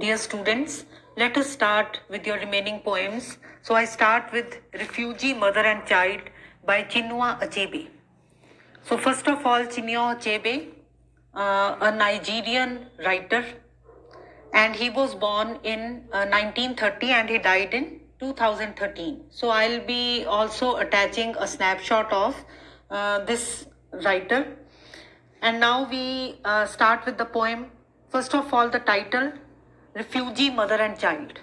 Dear students, let us start with your remaining poems. So I start with Refugee, Mother and Child by Chinua Achebe. So first of all, Chinua Achebe, a Nigerian writer, and he was born in 1930 and he died in 2013. So I'll be also attaching a snapshot of this writer. And now we start with the poem. First of all, the title, Refugee, Mother and Child.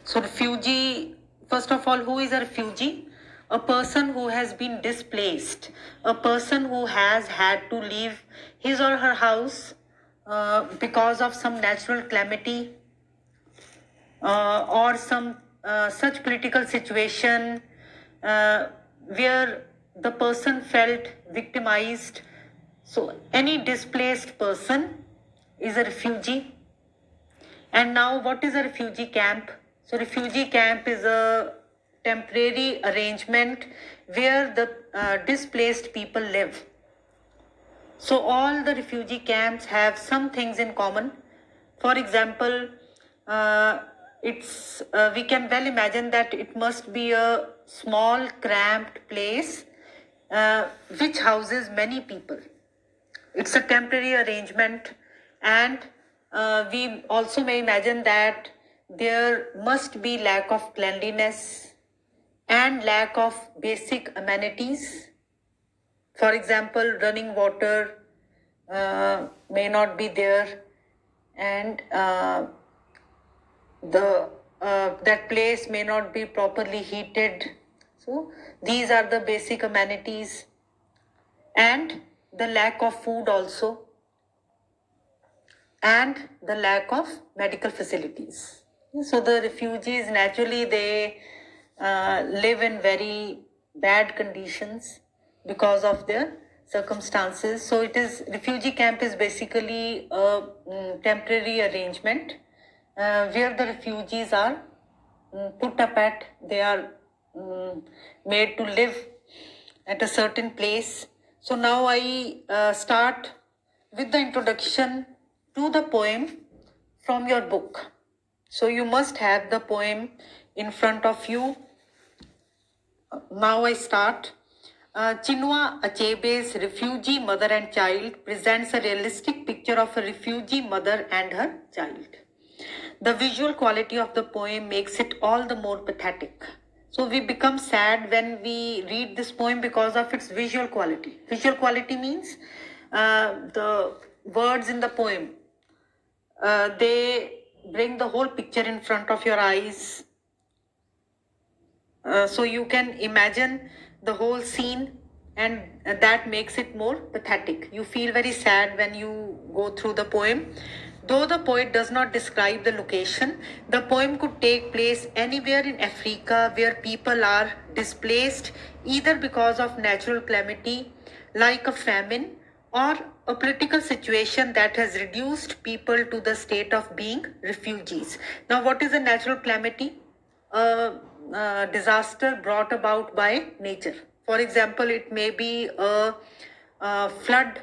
So refugee, first of all, who is a refugee? A person who has been displaced, a person who has had to leave his or her house because of some natural calamity or some such political situation where the person felt victimized. So any displaced person is a refugee. And now what is a refugee camp? So refugee camp is a temporary arrangement where the displaced people live. So all the refugee camps have some things in common. For example, we can well imagine that it must be a small cramped place which houses many people. It's a temporary arrangement, and we also may imagine that there must be lack of cleanliness and lack of basic amenities. For example, running water may not be there, and that place may not be properly heated. So these are the basic amenities, and the lack of food also, and the lack of medical facilities. So the refugees, naturally they live in very bad conditions because of their circumstances. So refugee camp is basically a temporary arrangement where the refugees are put up at, they are made to live at a certain place. So now I start with the introduction to the poem from your book. So you must have the poem in front of you. Now I start. Chinua Achebe's Refugee, Mother and Child presents a realistic picture of a refugee mother and her child. The visual quality of the poem makes it all the more pathetic. So we become sad when we read this poem because of its visual quality. Visual quality means the words in the poem, they bring the whole picture in front of your eyes. So you can imagine the whole scene, and that makes it more pathetic. You feel very sad when you go through the poem. Though the poet does not describe the location, the poem could take place anywhere in Africa where people are displaced either because of natural calamity like a famine or a political situation that has reduced people to the state of being refugees. Now, what is a natural calamity? A disaster brought about by nature. For example, it may be a flood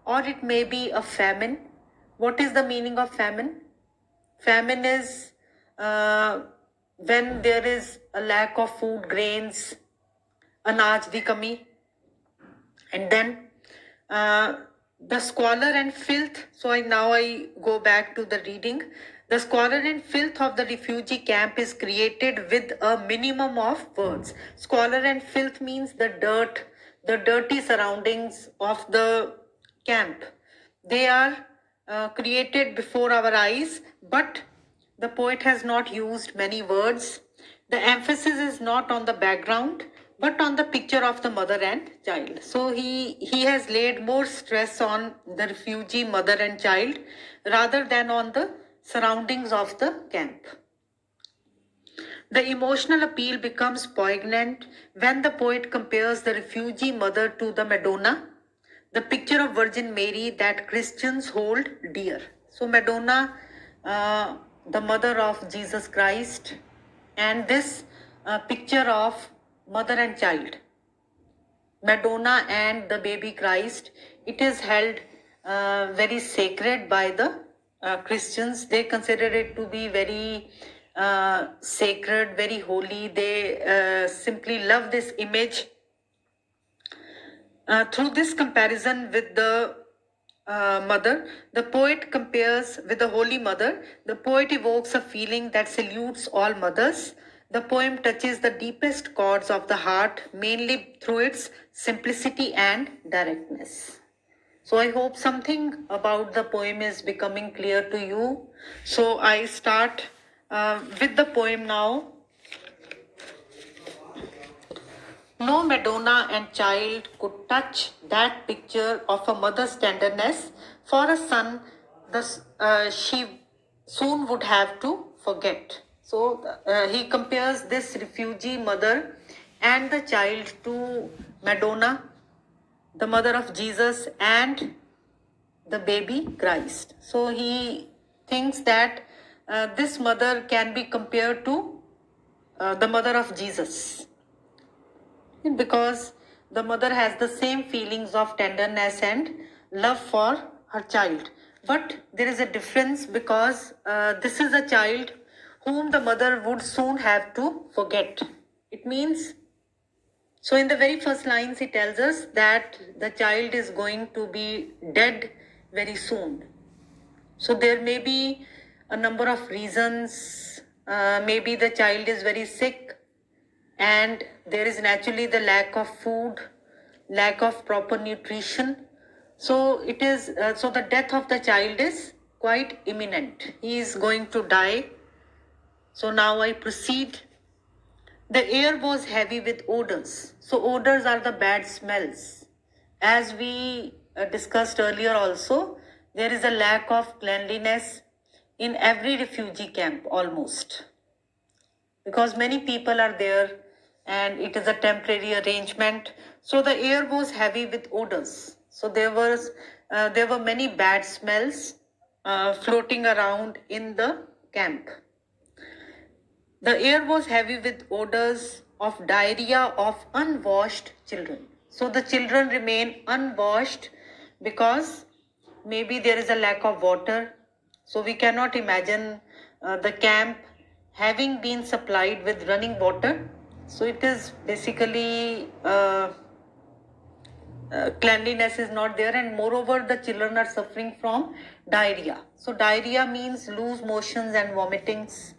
or it may be a famine. What is the meaning of famine? Famine is when there is a lack of food, grains, anaj di kami, and then the squalor and filth. So now I go back to the reading. The squalor and filth of the refugee camp is created with a minimum of words. Squalor and filth means the dirt, the dirty surroundings of the camp. They are created before our eyes, but the poet has not used many words. The emphasis is not on the background, but on the picture of the mother and child. So he has laid more stress on the refugee mother and child rather than on the surroundings of the camp. The emotional appeal becomes poignant when the poet compares the refugee mother to the Madonna, the picture of Virgin Mary that Christians hold dear. So Madonna, the mother of Jesus Christ, and this picture of mother and child, Madonna and the baby Christ, it is held very sacred by the Christians, they consider it to be very sacred, very holy. They simply love this image. Through this comparison with the mother, the poet compares with the Holy Mother. The poet evokes a feeling that salutes all mothers. The poem touches the deepest chords of the heart, mainly through its simplicity and directness. So I hope something about the poem is becoming clear to you. So I start with the poem now. No Madonna and child could touch that picture of a mother's tenderness. For a son, she soon would have to forget. So he compares this refugee mother and the child to Madonna, the mother of Jesus, and the baby Christ. So he thinks that this mother can be compared to the mother of Jesus, because the mother has the same feelings of tenderness and love for her child. But there is a difference, because this is a child whom the mother would soon have to forget. It means, so in the very first lines, he tells us that the child is going to be dead very soon. So there may be a number of reasons. Maybe the child is very sick, and there is naturally the lack of food, lack of proper nutrition. So it is so the death of the child is quite imminent. He is going to die. So now I proceed. The air was heavy with odors. So odors are the bad smells. As we discussed earlier also, there is a lack of cleanliness in every refugee camp almost, because many people are there and it is a temporary arrangement. So the air was heavy with odors. So there were many bad smells floating around in the camp. The air was heavy with odors of diarrhea of unwashed children. So the children remain unwashed because maybe there is a lack of water. So we cannot imagine the camp having been supplied with running water. So it is basically cleanliness is not there, and moreover the children are suffering from diarrhea. So diarrhea means loose motions and vomitings.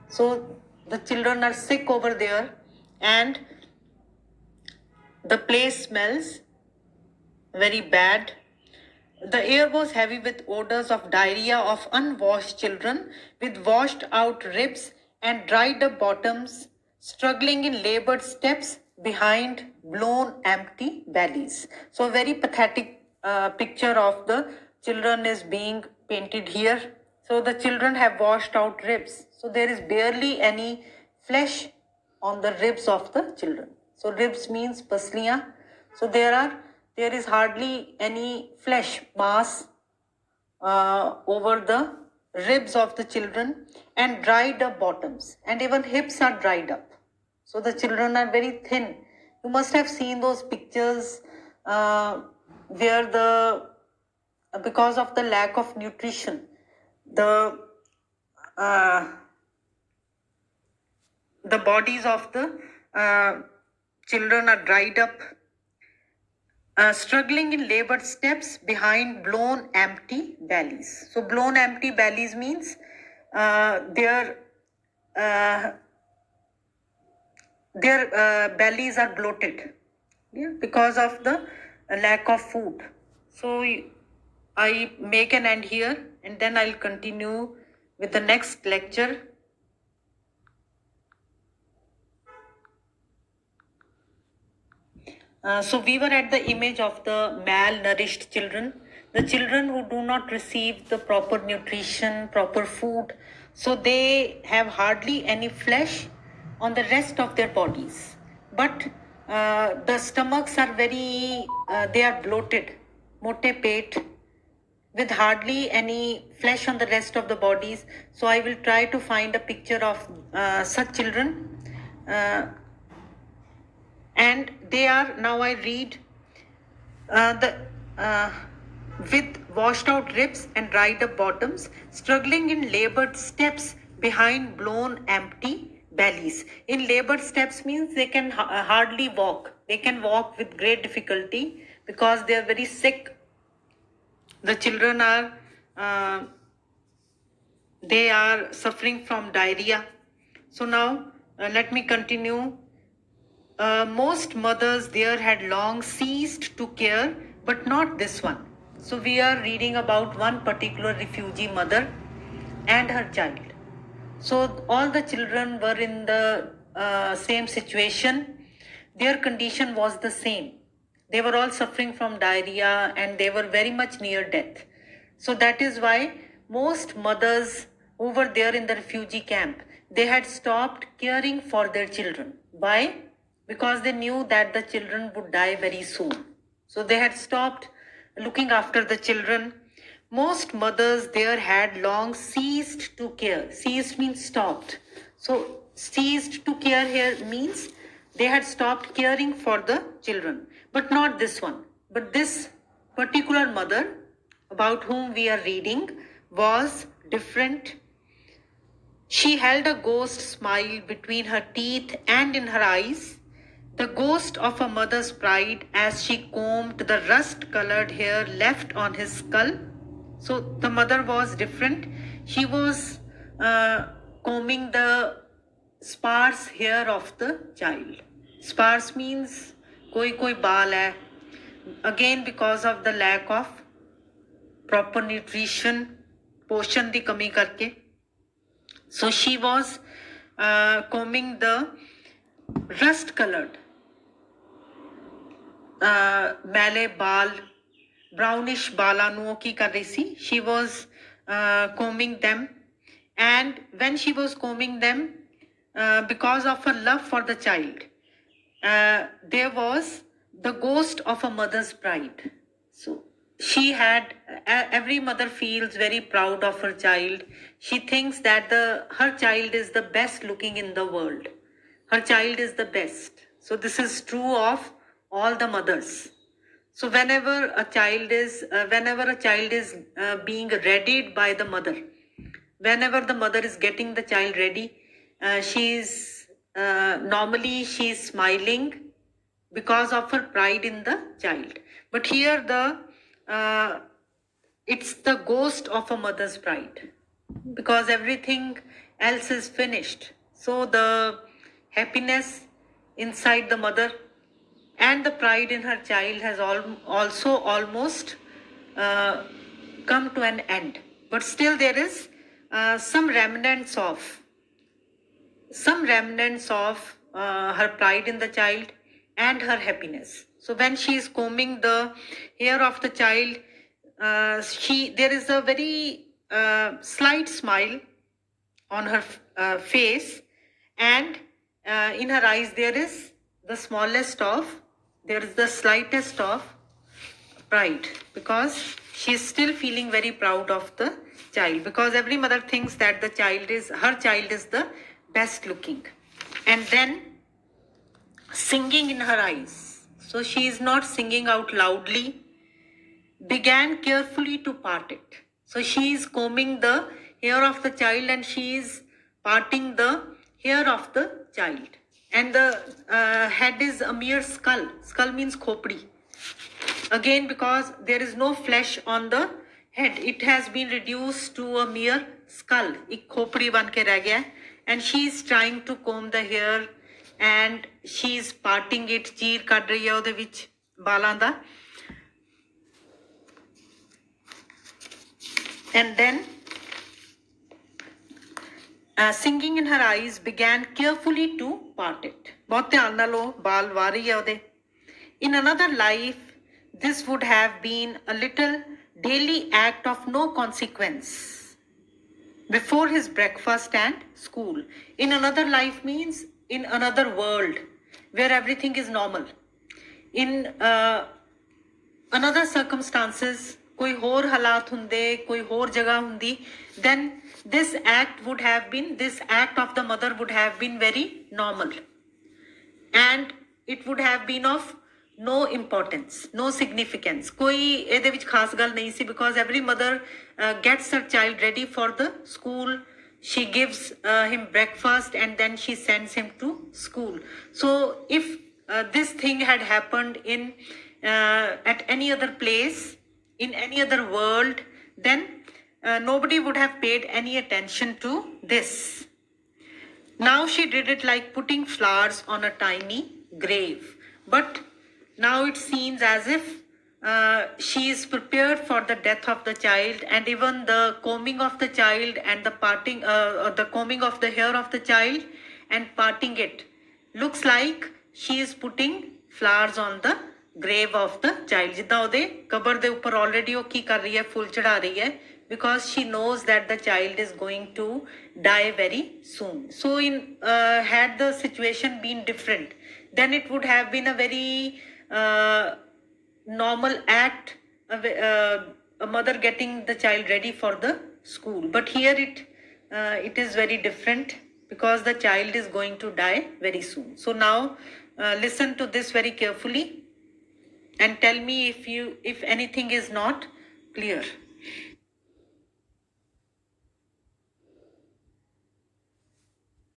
So the children are sick over there, and the place smells very bad. The air was heavy with odors of diarrhea of unwashed children, with washed out ribs and dried up bottoms, struggling in labored steps behind blown empty bellies. So a very pathetic picture of the children is being painted here. So the children have washed out ribs. So there is barely any flesh on the ribs of the children. So ribs means pasliyan. So there is hardly any flesh mass over the ribs of the children, and dried up bottoms, and even hips are dried up. So the children are very thin. You must have seen those pictures where because of the lack of nutrition, the bodies of the children are dried up, struggling in labored steps behind blown empty bellies. So blown empty bellies means their bellies are bloated, yeah, because of the lack of food. So I make an end here, and then I'll continue with the next lecture. So we were at the image of the malnourished children, the children who do not receive the proper nutrition, proper food. So they have hardly any flesh on the rest of their bodies. But the stomachs are they are bloated, mote pet, with hardly any flesh on the rest of the bodies. So I will try to find a picture of such children. And they are, now I read, with washed out ribs and dried up bottoms, struggling in labored steps behind blown empty bellies. In labored steps means they can hardly walk. They can walk with great difficulty because they are very sick. The children are they are suffering from diarrhea. So now let me continue. Most mothers there had long ceased to care, but not this one. So we are reading about one particular refugee mother and her child. So all the children were in the same situation. Their condition was the same. They were all suffering from diarrhea and they were very much near death. So that is why most mothers over there in the refugee camp, they had stopped caring for their children. Why? Because they knew that the children would die very soon. So they had stopped looking after the children. Most mothers there had long ceased to care. Ceased means stopped. So ceased to care here means they had stopped caring for the children. But not this one. But this particular mother about whom we are reading was different. She held a ghost smile between her teeth and in her eyes, the ghost of a mother's pride as she combed the rust-colored hair left on his skull. So the mother was different. She was combing the sparse hair of the child. Sparse means koi baal hai. Again, because of the lack of proper nutrition, पोषण दी कमी करके. So she was combing the rust colored मैले बाल brownish बाला ਨੂੰ ਕੀ ਕਰ ਰਹੀ ਸੀ. She was combing them, and when she was combing them, because of her love for the child, there was the ghost of a mother's pride. So she had, every mother feels very proud of her child. She thinks that her child is the best looking in the world. Her child is the best. So this is true of all the mothers. So whenever a child is being readied by the mother, whenever the mother is getting the child ready, normally she's smiling because of her pride in the child. But here it's the ghost of a mother's pride, because everything else is finished. So the happiness inside the mother and the pride in her child has also almost come to an end. But still there is some remnants of her pride in the child and her happiness. So when she is combing the hair of the child, there is a very slight smile on her face, and in her eyes there is the slightest of pride, because she is still feeling very proud of the child, because every mother thinks that her child is the best looking. And then singing in her eyes, so she is not singing out loudly, began carefully to part it. So she is combing the hair of the child and she is parting the hair of the child. And the head is a mere skull. Skull means khopdi. Again, because there is no flesh on the head, it has been reduced to a mere skull. Ek khopdi ban ke reh gaya. And she is trying to comb the hair and she is parting it. Cheer kad rahi hai ode vich balan da. And then singing in her eyes, began carefully to part it. बहुत ध्यान नाल ओ बाल वाह रही है ओदे. In another life, this would have been a little daily act of no consequence before his breakfast and school. In another life means in another world where everything is normal. In another circumstances, कोई होर हालात हुंदे, कोई होर जगह हुंदी, then this act of the mother would have been very normal, and it would have been of no importance, no significance. कोई ਇਹਦੇ ਵਿੱਚ ਖਾਸ ਗੱਲ ਨਹੀਂ ਸੀ, because every mother gets her child ready for the school. She gives him breakfast and then she sends him to school. So if this thing had happened in at any other place, in any other world, then nobody would have paid any attention to this. Now she did it like putting flowers on a tiny grave. But now it seems as if she is prepared for the death of the child, and even the combing of the child and the parting, the combing of the hair of the child and parting it, looks like she is putting flowers on the grave of the child. ਜਿੱਦਾਂ ਉਹਦੇ ਕਬਰ ਦੇ ਉੱਪਰ already ਉਹ ਕੀ ਕਰ ਰਹੀ ਹੈ, ਫੁੱਲ ਚੜਾ ਰਹੀ ਹੈ, because she knows that the child is going to die very soon. So in had the situation been different, then it would have been a very normal act, a mother getting the child ready for the school. But here it is very different, because the child is going to die very soon. So now listen to this very carefully and tell me if anything is not clear.